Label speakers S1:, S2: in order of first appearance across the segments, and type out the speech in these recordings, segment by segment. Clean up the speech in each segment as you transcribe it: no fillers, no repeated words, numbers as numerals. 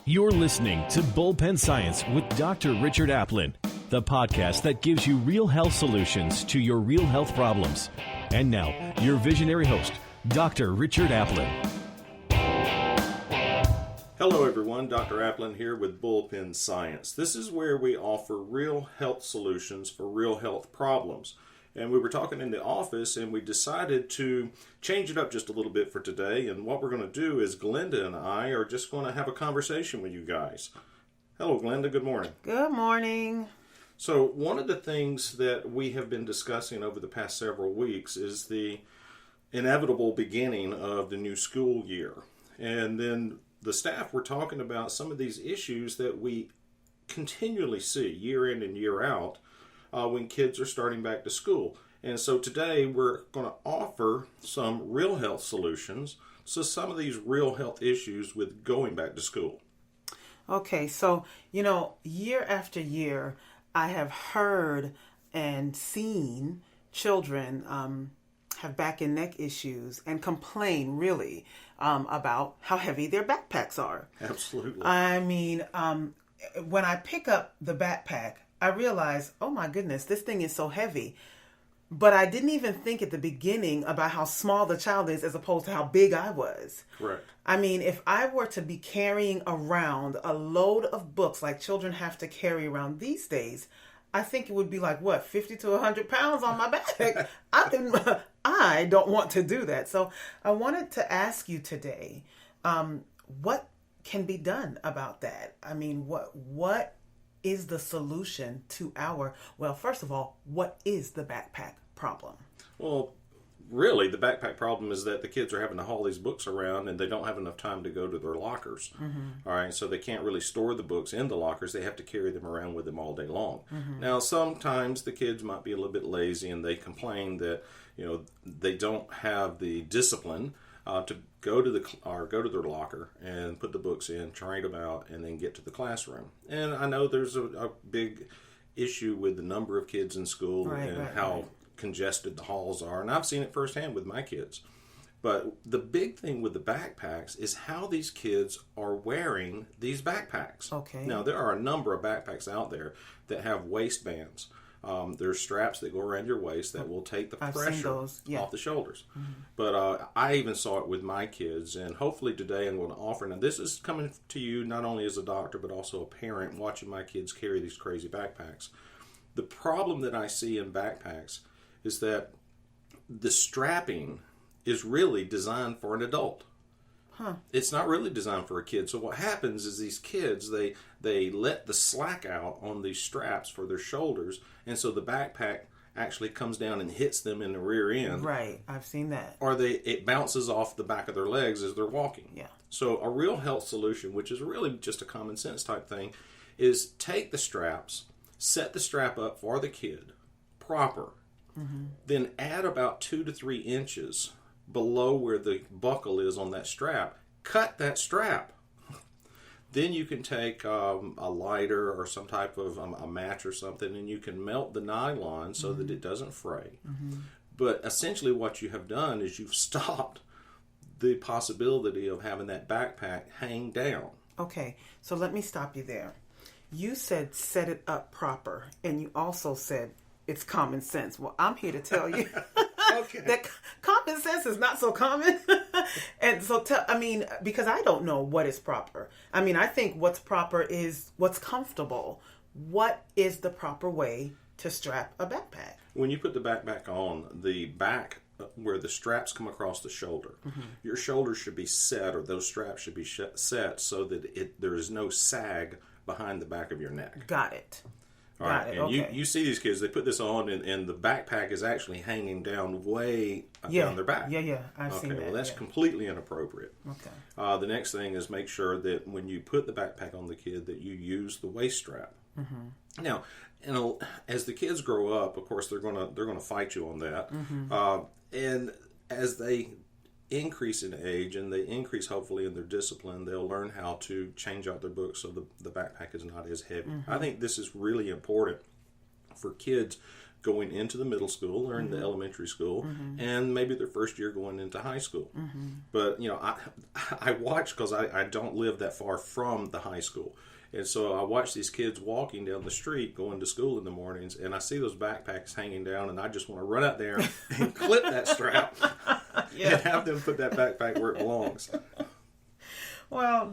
S1: You're listening to Bullpen Science with Dr. Richard Aplin, the podcast that gives you real health solutions to your real health problems. And now, your visionary host, Dr. Richard Aplin.
S2: Hello everyone, Dr. Aplin here with Bullpen Science. This is where we offer real health solutions for real health problems. And we were talking in the office and we decided to change it up just a little bit for today. And what we're going to do is Glenda and I are just going to have a conversation with you guys. Hello Glenda, good morning.
S3: Good morning.
S2: So one of the things that we have been discussing over the past several weeks is the inevitable beginning of the new school year. And then the staff were talking about some of these issues that we continually see year in and year out when kids are starting back to school. And so today we're going to offer some real health solutions to some of these real health issues with going back to school.
S3: Okay, so, year after year, I have heard and seen children have back and neck issues and complain really about how heavy their backpacks are.
S2: Absolutely.
S3: I mean, when I pick up the backpack, I realize, oh my goodness, this thing is so heavy. But I didn't even think at the beginning about how small the child is as opposed to how big I was.
S2: Correct.
S3: I mean, if I were to be carrying around a load of books like children have to carry around these days, I think it would be like, 50 to 100 pounds on my back. I don't want to do that. So I wanted to ask you today, what can be done about that? I mean, what is the solution to first of all, what is the backpack problem?
S2: Well, really, the backpack problem is that the kids are having to haul these books around and they don't have enough time to go to their lockers. Mm-hmm. All right, so they can't really store the books in the lockers. They have to carry them around with them all day long. Mm-hmm. Now, sometimes the kids might be a little bit lazy and they complain that, they don't have the discipline to go to their locker and put the books in, trade them out, and then get to the classroom. And I know there's a big issue with the number of kids in school and how congested the halls are, and I've seen it firsthand with my kids. But the big thing with the backpacks is how these kids are wearing these backpacks.
S3: Okay.
S2: Now, there are a number of backpacks out there that have waistbands. There's straps that go around your waist that will take the pressure off the shoulders. Mm-hmm. But I even saw it with my kids, and hopefully today I'm going to offer. Now, this is coming to you not only as a doctor, but also a parent watching my kids carry these crazy backpacks. The problem that I see in backpacks is that the strapping is really designed for an adult. It's not really designed for a kid. So what happens is these kids, they let the slack out on these straps for their shoulders, and so the backpack actually comes down and hits them in the rear end.
S3: Right, I've seen that.
S2: Or it bounces off the back of their legs as they're walking.
S3: Yeah.
S2: So a real health solution, which is really just a common sense type thing, is take the straps, set the strap up for the kid, proper, then add about 2 to 3 inches below where the buckle is on that strap, cut that strap. Then you can take a lighter or some type of a match or something, and you can melt the nylon so that it doesn't fray. Mm-hmm. But essentially what you have done is you've stopped the possibility of having that backpack hang down.
S3: Okay, so let me stop you there. You said set it up proper, and you also said it's common sense. Well, I'm here to tell you that common sense is not so common. And so, because I don't know what is proper. I mean, I think what's proper is what's comfortable. What is the proper way to strap a backpack? When
S2: you put the backpack on, the back where the straps come across the shoulder, your shoulders should be set, or those straps should be set so that there is no sag behind the back of your neck.
S3: Got it.
S2: All right, and you see these kids, they put this on, and the backpack is actually hanging down way down their back.
S3: Yeah, I've seen that.
S2: Well, that's completely inappropriate.
S3: Okay.
S2: The next thing is make sure that when you put the backpack on the kid that you use the waist strap. Mm-hmm. Now, as the kids grow up, of course, they're gonna fight you on that. Mm-hmm. And as they increase in age and they increase hopefully in their discipline, they'll learn how to change out their books so the backpack is not as heavy. I think this is really important for kids going into the middle school or in the elementary school, and maybe their first year going into high school. But, I watch, because I don't live that far from the high school. And so I watch these kids walking down the street going to school in the mornings, and I see those backpacks hanging down, and I just want to run out there and clip that strap and have them put that backpack where it belongs.
S3: Well,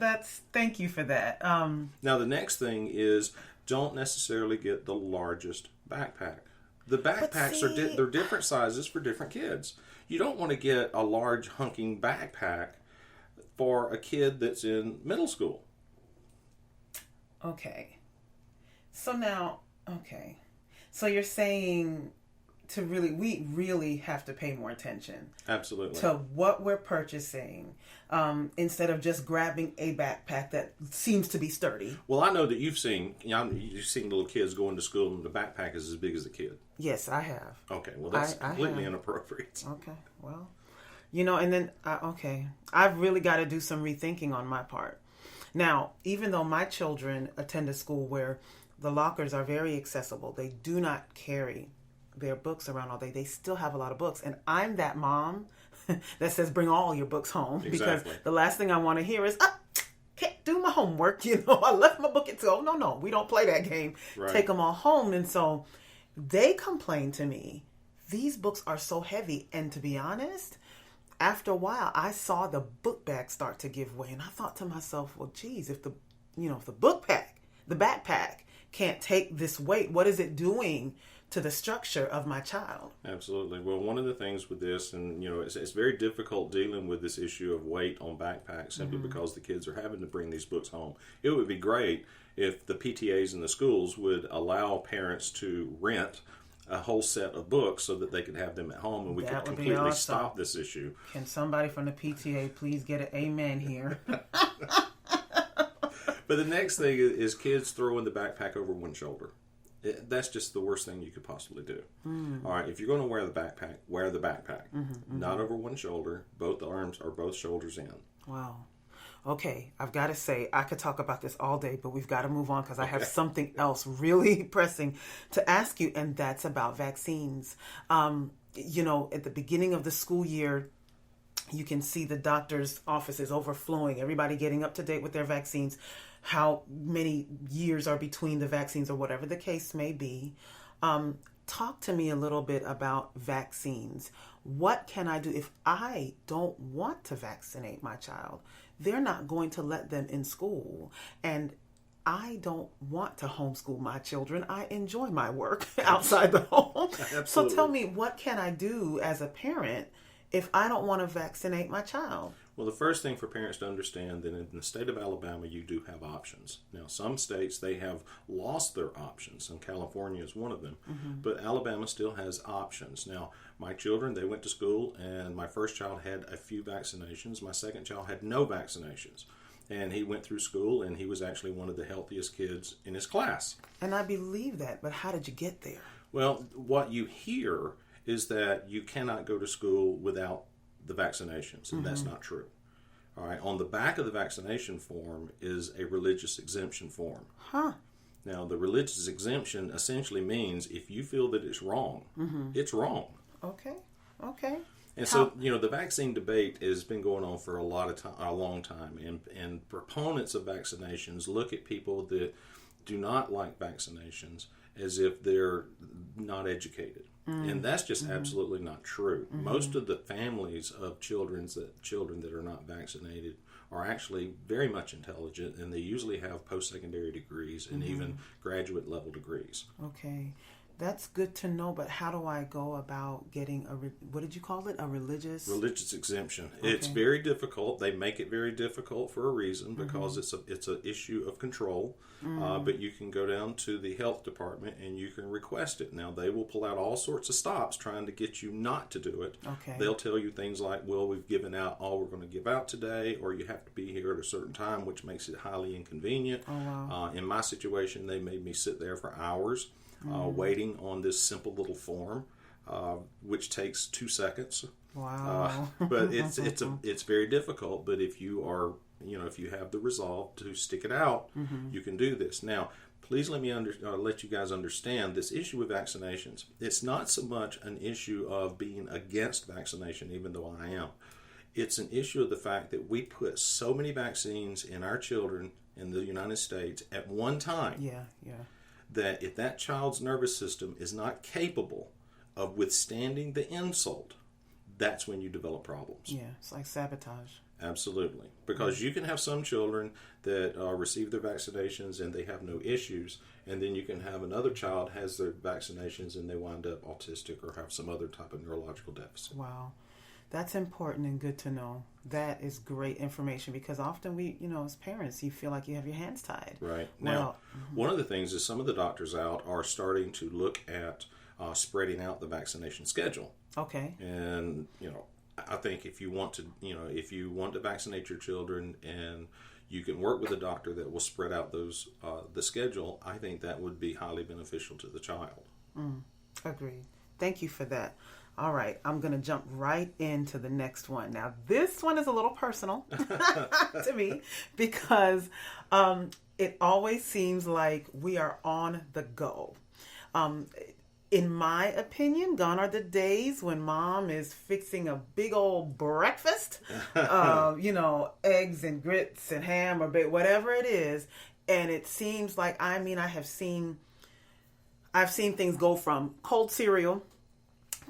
S3: thank you for that.
S2: Now, the next thing is, don't necessarily get the largest backpack. The backpacks they're different sizes for different kids. You don't want to get a large hunking backpack for a kid that's in middle school.
S3: Okay. So you're saying we really have to pay more attention.
S2: Absolutely.
S3: To what we're purchasing, instead of just grabbing a backpack that seems to be sturdy.
S2: Well, I know that you've seen little kids going to school and the backpack is as big as a kid.
S3: Yes, I have.
S2: Okay, well that's completely inappropriate.
S3: Okay, well, and then I've really got to do some rethinking on my part. Now, even though my children attend a school where the lockers are very accessible, they do not carry their books around all day. They still have a lot of books. And I'm that mom that says, bring all your books home.
S2: Exactly.
S3: Because the last thing I want to hear is, can't do my homework. I left my book at school. No, we don't play that game. Right. Take them all home. And so they complain to me, these books are so heavy. And to be honest, after a while, I saw the book bag start to give way. And I thought to myself, well, geez, if the backpack can't take this weight, what is it doing to the structure of my child? Absolutely.
S2: Well, one of the things with this, and it's very difficult dealing with this issue of weight on backpacks simply because the kids are having to bring these books home. It would be great if the PTAs in the schools would allow parents to rent a whole set of books so that they could have them at home, and we could completely stop this issue.
S3: Can somebody from the PTA please get an amen here?
S2: But the next thing is kids throwing the backpack over one shoulder. That's just the worst thing you could possibly do. All right, if you're going to wear the backpack, wear the backpack. Not over one shoulder, both arms or both shoulders in.
S3: Wow. Okay, I've got to say, I could talk about this all day, but we've got to move on because I have something else really pressing to ask you, and that's about vaccines. At the beginning of the school year, you can see the doctor's offices overflowing, everybody getting up to date with their vaccines, how many years are between the vaccines or whatever the case may be. Talk to me a little bit about vaccines. What can I do if I don't want to vaccinate my child? They're not going to let them in school. And I don't want to homeschool my children. I enjoy my work outside the home. So tell me, what can I do as a parent if I don't want to vaccinate my child?
S2: Well, the first thing for parents to understand that in the state of Alabama, you do have options. Now, some states, they have lost their options, and California is one of them. But Alabama still has options. Now, my children, they went to school, and my first child had a few vaccinations. My second child had no vaccinations. And he went through school, and he was actually one of the healthiest kids in his class.
S3: And I believe that, but how did you get there?
S2: Well, what you hear is that you cannot go to school without the vaccinations, and that's not true. All right, on the back of the vaccination form is a religious exemption form. Now, the religious exemption essentially means if you feel that it's wrong, it's wrong.
S3: Okay.
S2: And so, the vaccine debate has been going on for a long time, and proponents of vaccinations look at people that do not like vaccinations as if they're not educated. And that's just absolutely not true. Most of the families of children that are not vaccinated are actually very much intelligent, and they usually have post-secondary degrees and even graduate level degrees.
S3: Okay. That's good to know, but how do I go about getting what did you call it? A religious
S2: exemption.
S3: Okay.
S2: It's very difficult. They make it very difficult for a reason, because it's an issue of control. But you can go down to the health department and you can request it. Now, they will pull out all sorts of stops trying to get you not to do it.
S3: Okay.
S2: They'll tell you things like, well, we've given out all we're going to give out today, or you have to be here at a certain time, which makes it highly inconvenient.
S3: Oh, wow.
S2: In my situation, they made me sit there for hours waiting on this simple little form, which takes 2 seconds.
S3: Wow.
S2: But it's very difficult. But if you are if you have the resolve to stick it out, you can do this. Now, please let me let you guys understand this issue with vaccinations. It's not so much an issue of being against vaccination, even though I am. It's an issue of the fact that we put so many vaccines in our children in the United States at one time that if that child's nervous system is not capable of withstanding the insult, that's when you develop problems.
S3: Yeah, it's like sabotage.
S2: Absolutely. Because you can have some children that receive their vaccinations and they have no issues, and then you can have another child has their vaccinations and they wind up autistic or have some other type of neurological deficit.
S3: Wow. That's important and good to know. That is great information, because often we, as parents, you feel like you have your hands tied.
S2: Right. Now, one of the things is some of the doctors out are starting to look at spreading out the vaccination schedule.
S3: Okay.
S2: And, I think if you want to vaccinate your children and you can work with a doctor that will spread out those the schedule, I think that would be highly beneficial to the child.
S3: Agreed. Thank you for that. All right, I'm going to jump right into the next one. Now, this one is a little personal to me, because it always seems like we are on the go. In my opinion, gone are the days when mom is fixing a big old breakfast, eggs and grits and ham or bacon, whatever it is. And it seems like, I've seen things go from cold cereal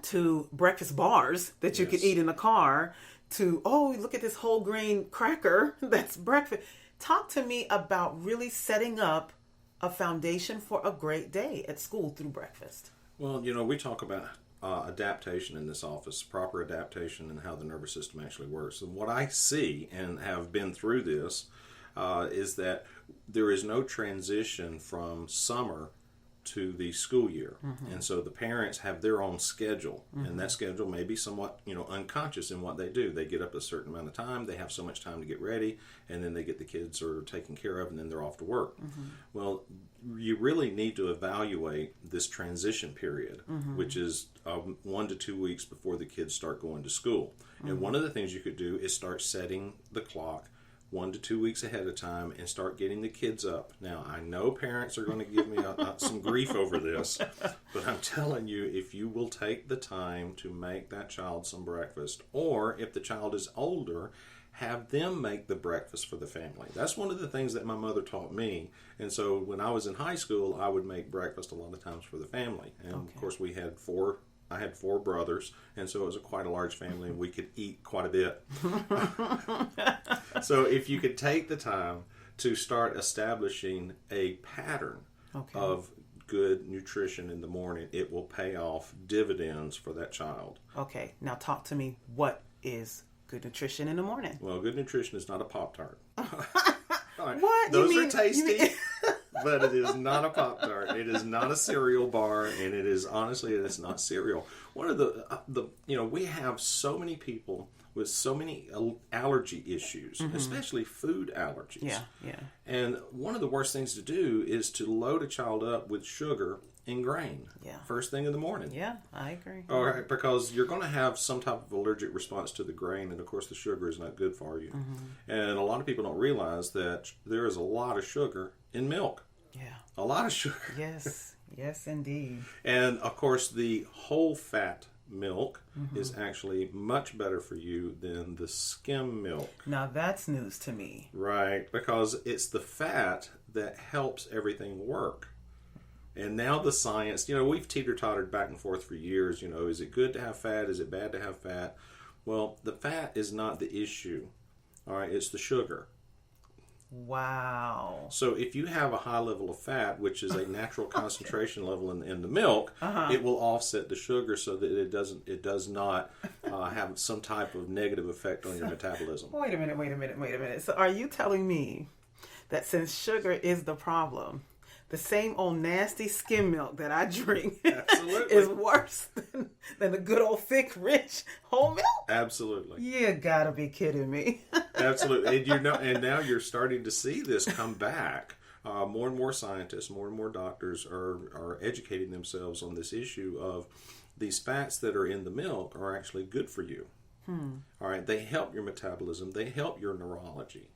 S3: to breakfast bars that you could eat in the car to, look at this whole grain cracker that's breakfast. Talk to me about really setting up a foundation for a great day at school through breakfast.
S2: Well, we talk about adaptation in this office, proper adaptation, and how the nervous system actually works. And what I see and have been through this is that there is no transition from summer to the school year. And so the parents have their own schedule, and that schedule may be somewhat unconscious in what they do. They get up a certain amount of time, they have so much time to get ready, and then they get the kids are taken care of, and then they're off to work. Well, you really need to evaluate this transition period, which is 1 to 2 weeks before the kids start going to school. And one of the things you could do is start setting the clock 1 to 2 weeks ahead of time and start getting the kids up. Now, I know parents are going to give me some grief over this, but I'm telling you, if you will take the time to make that child some breakfast, or if the child is older, have them make the breakfast for the family. That's one of the things that my mother taught me. And so when I was in high school, I would make breakfast a lot of times for the family. And of course, I had 4 brothers, and so it was quite a large family, and we could eat quite a bit. So if you could take the time to start establishing a pattern of good nutrition in the morning, it will pay off dividends for that child. Okay,
S3: now talk to me. What is good nutrition in the morning?
S2: Well, good nutrition is not a Pop-Tart. Right.
S3: What?
S2: Those are tasty. But it is not a Pop-Tart. It is not a cereal bar, and it's not cereal. One of the we have so many people with so many allergy issues, especially food allergies.
S3: Yeah.
S2: And one of the worst things to do is to load a child up with sugar and grain.
S3: Yeah.
S2: First thing in the morning.
S3: Yeah, I agree.
S2: All right, because you're going to have some type of allergic response to the grain, and of course the sugar is not good for you. And a lot of people don't realize that there is a lot of sugar in milk.
S3: Yeah.
S2: A lot of sugar.
S3: Yes, indeed.
S2: And of course, the whole fat milk is actually much better for you than the skim milk.
S3: Now that's news to me.
S2: Right, because it's the fat that helps everything work. And now the science, we've teeter-tottered back and forth for years, is it good to have fat? Is it bad to have fat? Well, the fat is not the issue. All right, it's the sugar.
S3: Wow.
S2: So if you have a high level of fat, which is a natural concentration level in the milk, it will offset the sugar so that it does not have some type of negative effect on your metabolism.
S3: Wait a minute. So are you telling me that since sugar is the problem, the same old nasty skim milk that I drink is worse than the good old thick, rich whole milk?
S2: Absolutely.
S3: You gotta be kidding me.
S2: Absolutely. And now you're starting to see this come back. More and more scientists, more and more doctors are educating themselves on this issue of these fats that are in the milk are actually good for you. All right. They help your metabolism. They help your neurology.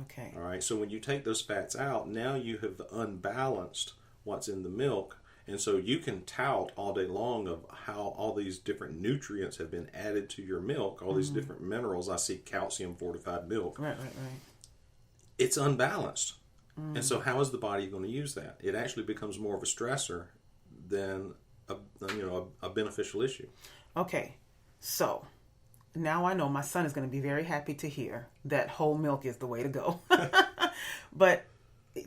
S3: Okay.
S2: All right. So when you take those fats out, now you have unbalanced what's in the milk. And so you can tout all day long of how all these different nutrients have been added to your milk, all these different minerals. I see calcium fortified milk.
S3: Right.
S2: It's unbalanced. And so how is the body going to use that? It actually becomes more of a stressor than a beneficial issue.
S3: Okay. So now I know my son is going to be very happy to hear that whole milk is the way to go. But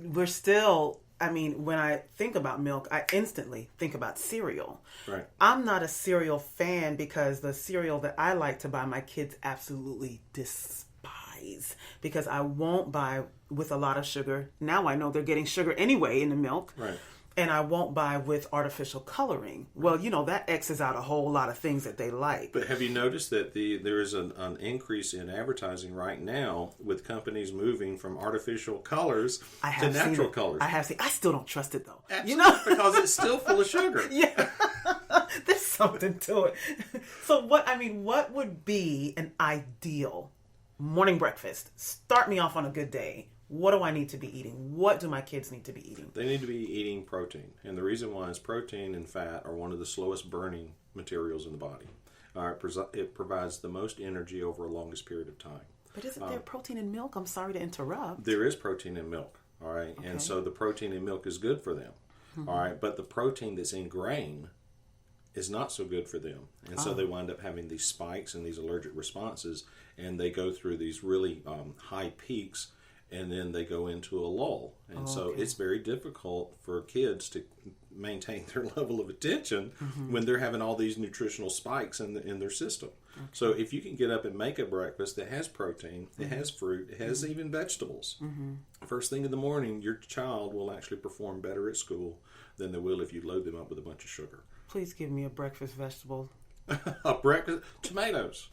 S3: we're still, I mean, when I think about milk, I instantly think about cereal.
S2: Right.
S3: I'm not a cereal fan because the cereal that I like to buy my kids absolutely despise, because I won't buy with a lot of sugar. Now I know they're getting sugar anyway in the milk.
S2: Right.
S3: And I won't buy with artificial coloring. Well, that X's out a whole lot of things that they like.
S2: But have you noticed that there is an increase in advertising right now with companies moving from artificial colors to natural colors?
S3: I have seen. I still don't trust it though.
S2: Absolutely, because it's still full of sugar.
S3: Yeah, there's something to it. So what would be an ideal morning breakfast? Start me off on a good day. What do I need to be eating? What do my kids need to be eating?
S2: They need to be eating protein. And the reason why is protein and fat are one of the slowest burning materials in the body. It provides the most energy over a longest period of time.
S3: But isn't there protein in milk? I'm sorry to interrupt.
S2: There is protein in milk, all right? Okay. And so the protein in milk is good for them, all right? But the protein that's in grain is not so good for them. And so they wind up having these spikes and these allergic responses, and they go through these really high peaks, and then they go into a lull. And so it's very difficult for kids to maintain their level of attention when they're having all these nutritional spikes in their system. Okay. So if you can get up and make a breakfast that has protein, it has fruit, it has even vegetables, first thing in the morning, your child will actually perform better at school than they will if you load them up with a bunch of sugar.
S3: Please give me a breakfast vegetable.
S2: Tomatoes.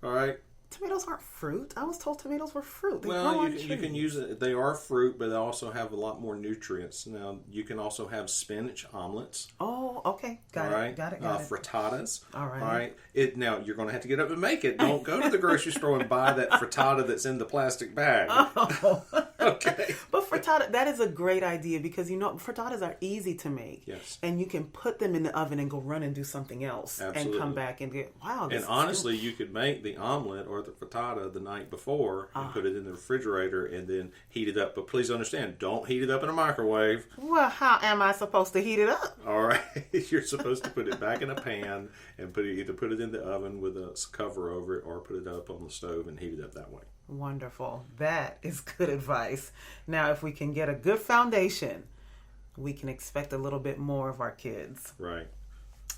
S2: All right.
S3: Tomatoes aren't fruit. I was told tomatoes were fruit.
S2: You can use it. They are fruit, but they also have a lot more nutrients. Now, you can also have spinach omelets.
S3: Oh, okay. Got it.
S2: Frittatas.
S3: All right.
S2: All right. Now, you're going to have to get up and make it. Don't go to the grocery store and buy that frittata that's in the plastic bag.
S3: Oh.
S2: Okay.
S3: But frittata, that is a great idea because, frittatas are easy to make.
S2: Yes.
S3: And you can put them in the oven and go run and do something else.
S2: Absolutely.
S3: And come back and get, wow.
S2: And honestly, you could make the omelet or the frittata the night before and put it in the refrigerator and then heat it up. But please understand, don't heat it up in a microwave.
S3: Well, how am I supposed to heat it up?
S2: All right. You're supposed to put it back in a pan and either put it in the oven with a cover over it or put it up on the stove and heat it up that way.
S3: Wonderful. That is good advice. Now, if we can get a good foundation, we can expect a little bit more of our kids.
S2: Right.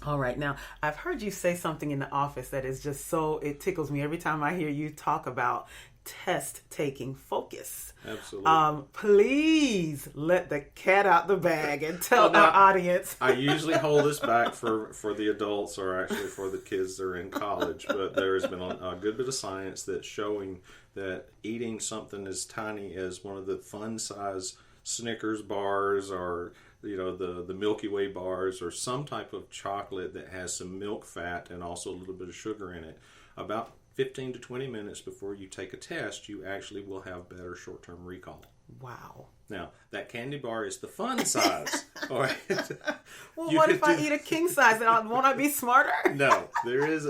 S3: All right. Now, I've heard you say something in the office that is just it tickles me every time I hear you talk about test-taking focus.
S2: Absolutely.
S3: Please let the cat out the bag and tell our audience.
S2: I usually hold this back for the adults or actually for the kids that are in college, but there has been a good bit of science that's showing that eating something as tiny as one of the fun-size Snickers bars or the Milky Way bars or some type of chocolate that has some milk fat and also a little bit of sugar in it, about 15 to 20 minutes before you take a test, you actually will have better short-term recall.
S3: Wow.
S2: Now, that candy bar is the fun size. All right.
S3: Well, what if I eat a king size? Won't I be smarter?
S2: No, there is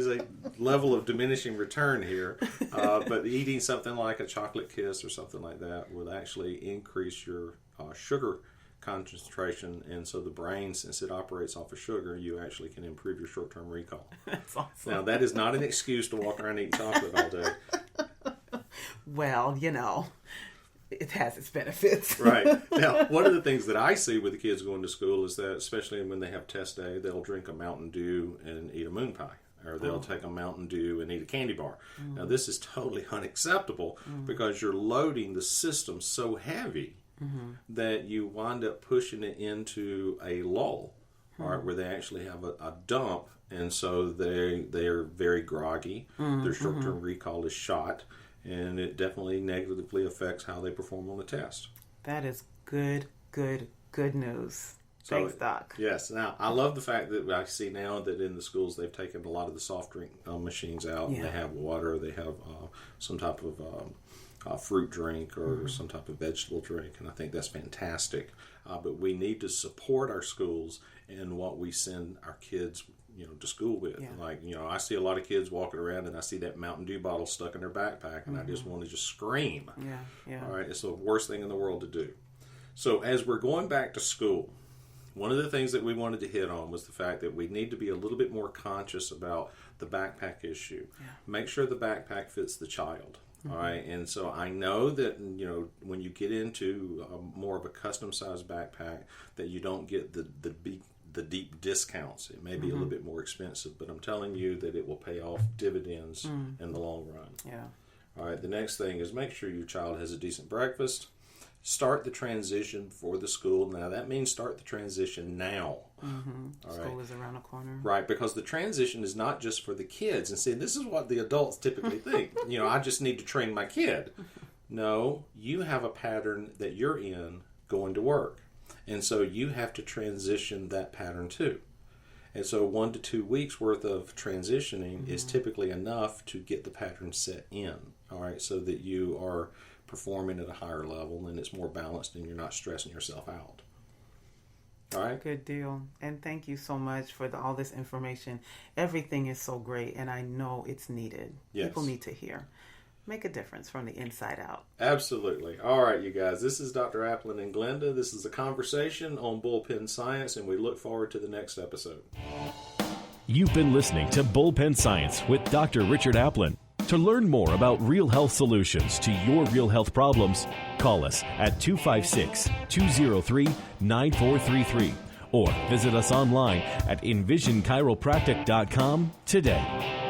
S2: a level of diminishing return here. But eating something like a chocolate kiss or something like that would actually increase your sugar concentration, and so the brain, since it operates off of sugar, you actually can improve your short-term recall.
S3: That's awesome.
S2: Now, that is not an excuse to walk around eating chocolate all day.
S3: Well, it has its benefits.
S2: Right. Now, one of the things that I see with the kids going to school is that, especially when they have test day, they'll drink a Mountain Dew and eat a moon pie. Or they'll take a Mountain Dew and eat a candy bar. Now, this is totally unacceptable because you're loading the system so heavy that you wind up pushing it into a lull, right, where they actually have a dump, and so they are very groggy. Their short-term recall is shot, and it definitely negatively affects how they perform on the test.
S3: That is good news. Thanks, Doc.
S2: Yes. Now, I love the fact that I see now that in the schools they've taken a lot of the soft drink machines out. Yeah. And they have water. They have some type of fruit drink or some type of vegetable drink, and I think that's fantastic. But we need to support our schools in what we send our kids, to school with. Like, I see a lot of kids walking around and I see that Mountain Dew bottle stuck in their backpack, and I just want to just scream. All right, it's the worst thing in the world to do. So as we're going back to school, one of the things that we wanted to hit on was the fact that we need to be a little bit more conscious about the backpack issue. Make sure the backpack fits the child. All right, and so I know that when you get into more of a custom-sized backpack, that you don't get the deep discounts. It may be a little bit more expensive, but I'm telling you that it will pay off dividends in the long run. All right, the next thing is make sure your child has a decent breakfast. Start the transition for the school. Now, that means start the transition now. All
S3: School is around the corner.
S2: Right, because the transition is not just for the kids. And see, this is what the adults typically think. I just need to train my kid. No, you have a pattern that you're in going to work. And so you have to transition that pattern too. And so 1 to 2 weeks worth of transitioning is typically enough to get the pattern set in. All right, so that you are performing at a higher level and it's more balanced and you're not stressing yourself out. All right.
S3: Good deal. And thank you so much for all this information. Everything is so great, and I know it's needed.
S2: Yes.
S3: People need to hear. Make a difference from the inside out.
S2: Absolutely. All right, you guys. This is Dr. Aplin and Glenda. This is a conversation on Bullpen Science, and we look forward to the next episode.
S1: You've been listening to Bullpen Science with Dr. Richard Aplin. To learn more about real health solutions to your real health problems, call us at 256-203-9433 or visit us online at envisionchiropractic.com today.